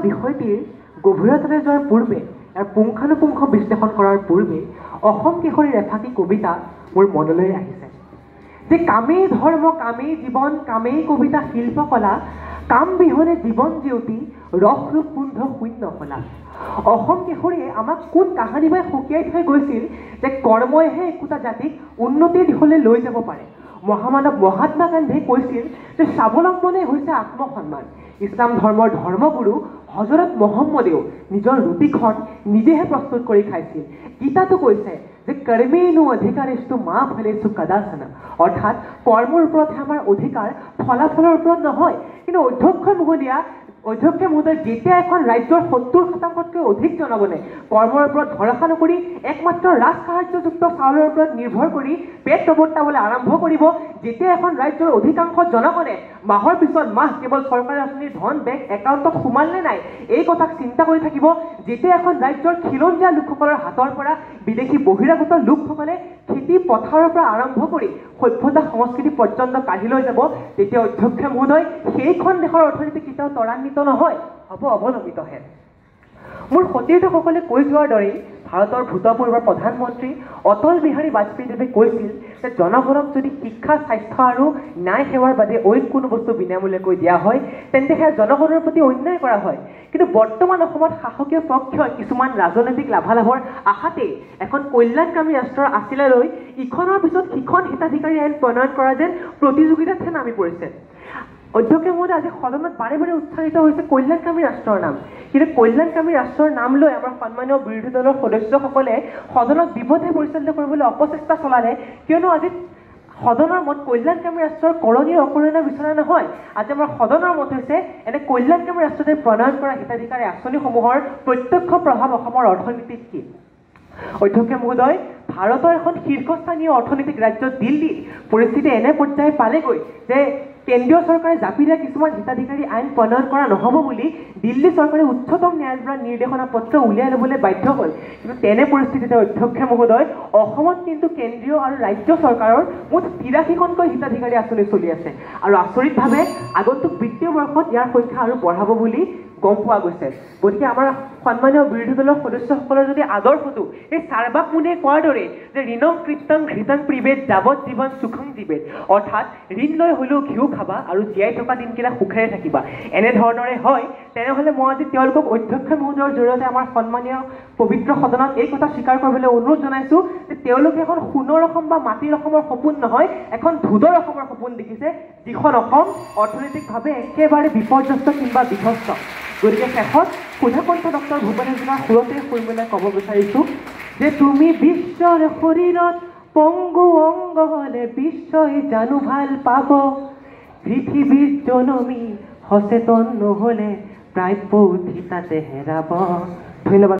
বিষয়টিৰ গভীৰতালৈ যোৱাৰ পূৰ্বে ইয়াৰ পুংখানুপুংখ বিশ্লেষণ কৰাৰ পূৰ্বে অসম কেশৰীৰ এফাকি কবিতা মোৰ মনলৈ আহিছে যে কামেই ধৰ্ম কামেই জীৱন কামেই কবিতা শিল্পকলা কাম বিহনে জীৱন জিউতি ৰসৰূপ পুন্ধ শূন্য কলা অসম কেশৰীয়ে আমাক কোন কাহানিবাই সকীয়াই থৈ গৈছিল যে কৰ্মইহে একোটা জাতিক উন্নতিৰ দিশলৈ লৈ যাব পাৰে মহামানৱ মহাত্মা গান্ধীয়ে কৈছিল যে স্বাৱলম্বনেই হৈছে আত্মসন্মান ইছলাম ধৰ্মৰ ধৰ্মগুৰু হজৰত মহম্মদেও নিজৰ ৰুটিখন নিজেহে প্ৰস্তুত কৰি খাইছিল গীতাটো কৈছে যে কৰ্মেণু অধিকাৰেস্তু মা ফলেষু কদাচন অৰ্থাৎ কৰ্মৰ ওপৰতহে আমাৰ অধিকাৰ ফলাফলৰ ওপৰত নহয় কিন্তু অধ্যক্ষ মহোদয় যেতিয়া এখন ৰাজ্যৰ ৭০%তকৈ অধিক জনগণে কৰ্মৰ ওপৰত ভৰসা নকৰি একমাত্ৰ ৰাজসাহায্যযুক্ত চাউলৰ ওপৰত নিৰ্ভৰ কৰি পেট প্ৰবৰ্তাবলৈ আৰম্ভ কৰিব যেতিয়া এখন ৰাজ্যৰ অধিকাংশ জনগণে মাহৰ পিছত মাহ কেৱল চৰকাৰী আঁচনিৰ ধন বেংক একাউণ্টত সোমালনে নাই এই কথাক চিন্তা কৰি থাকিব যেতিয়া এখন ৰাজ্যৰ খিলঞ্জীয়া লোকসকলৰ হাতৰ পৰা বিদেশী বহিৰাগত লোকসকলে খেতি পথাৰৰ পৰা আৰম্ভ কৰি সভ্যতা সংস্কৃতি পৰ্যন্ত কাঢ়ি লৈ যাব তেতিয়া অধ্যক্ষ মহোদয় সেইখন দেশৰ অৰ্থনীতি কেতিয়াও ত্বৰান্বিত নহয় হ'ব অৱলম্বিতহে মোৰ সতীৰ্থসকলে কৈ যোৱাৰ দৰেই ভাৰতৰ ভূতপূৰ্ব প্ৰধানমন্ত্ৰী অটল বিহাৰী বাজপেয়ীদেৱে কৈছিল যে জনগণক যদি শিক্ষা স্বাস্থ্য আৰু ন্যায় সেৱাৰ বাদে অইন কোনো বস্তু বিনামূলীয়াকৈ দিয়া হয় তেন্তে সেয়া জনগণৰ প্ৰতি অন্যায় কৰা হয় কিন্তু বৰ্তমান অসমত শাসকীয় পক্ষই কিছুমান ৰাজনৈতিক লাভালাভৰ আশাতেই এখন কল্যাণকামী ৰাষ্ট্ৰৰ আছিলে লৈ ইখনৰ পিছত সিখন হিতাধিকাৰী আইন প্ৰণয়ন কৰা যেন প্ৰতিযোগিতাতহে নামি পৰিছে অধ্যক্ষ মহোদয় আজি সদনত বাৰে বাৰে উচ্চাৰিত হৈছে কল্যাণকামী ৰাষ্ট্ৰৰ নাম কিন্তু কল্যাণকামী ৰাষ্ট্ৰৰ নাম লৈ আমাৰ সন্মানীয় বিৰোধী দলৰ সদস্যসকলে সদনক বিপথে পৰিচালিত কৰিবলৈ অপচেষ্টা চলালে কিয়নো আজি সদনৰ মত কল্যাণকামী ৰাষ্ট্ৰৰ কৰণীয় অকৰণীয় বিচৰা নহয় আজি আমাৰ সদনৰ মত হৈছে এনে কল্যাণকামী ৰাষ্ট্ৰতে প্ৰণয়ন কৰা হিতাধিকাৰী আঁচনিসমূহৰ প্ৰত্যক্ষ প্ৰভাৱ অসমৰ অৰ্থনীতিত কি অধ্যক্ষ মহোদয় ভাৰতৰ এখন শীৰ্ষস্থানীয় অৰ্থনৈতিক ৰাজ্য দিল্লীৰ পৰিস্থিতি এনে পৰ্যায়ে পালেগৈ যে কেন্দ্ৰীয় চৰকাৰে জাপি দিয়া কিছুমান হিতাধিকাৰী আইন প্ৰণয়ন কৰা নহ'ব বুলি দিল্লী চৰকাৰে উচ্চতম ন্যায়ালয়ৰ পৰা নিৰ্দেশনা পত্ৰ উলিয়াই ল'বলৈ বাধ্য হ'ল কিন্তু তেনে পৰিস্থিতিতে অধ্যক্ষ মহোদয় অসমত কিন্তু কেন্দ্ৰীয় আৰু ৰাজ্য চৰকাৰৰ মুঠ ৮৩খনকৈ হিতাধিকাৰী আঁচনি চলি আছে আৰু আচৰিতভাৱে আগন্তুক বিত্তীয় বৰ্ষত ইয়াৰ সংখ্যা আৰু বঢ়াব বুলি গম পোৱা গৈছে গতিকে আমাৰ সন্মানীয় বিৰোধী দলৰ সদস্যসকলৰ যদি আদৰ্শটো এই চাৰ্বাক মুনিয়ে কোৱাৰ দৰে যে ঋণং কৃত্যং ঘৃতং প্ৰিবেদ যাৱত জীৱন সুখং জীৱেদ অৰ্থাৎ ঋণ লৈ হ'লেও ঘিউ খাবা আৰু জীয়াই থকা দিনকেইটা সুখেৰে থাকিবা এনেধৰণৰে হয় তেনেহ'লে মই আজি তেওঁলোকক অধ্যক্ষ মহোদয়ৰ জৰিয়তে আমাৰ সন্মানীয় পবিত্ৰ সদনত এই কথা স্বীকাৰ কৰিবলৈ অনুৰোধ জনাইছোঁ যে তেওঁলোকে এখন সোণৰ অসম বা মাটিৰ অসমৰ সপোন নহয় এখন ধুদৰ অসমৰ সপোন দেখিছে যিখন অসম অৰ্থনৈতিকভাৱে একেবাৰে বিপৰ্যস্ত কিংবা বিধ্বস্ত গতিকে শেষত সুধাকণ্ঠ ডক্টৰ ভূপেন হাজৰিকাৰ সুৰতে সুৰ মিলাই ক'ব বিচাৰিছোঁ যে তুমি বিশ্বৰ শৰীৰত পংগু অংগ হ'লে বিশ্বই জানো ভাল পাব পৃথিৱীৰ জনমী সচেতন নহ'লে প্ৰাপ্য উঠিতাতে হেৰাব ধন্যবাদ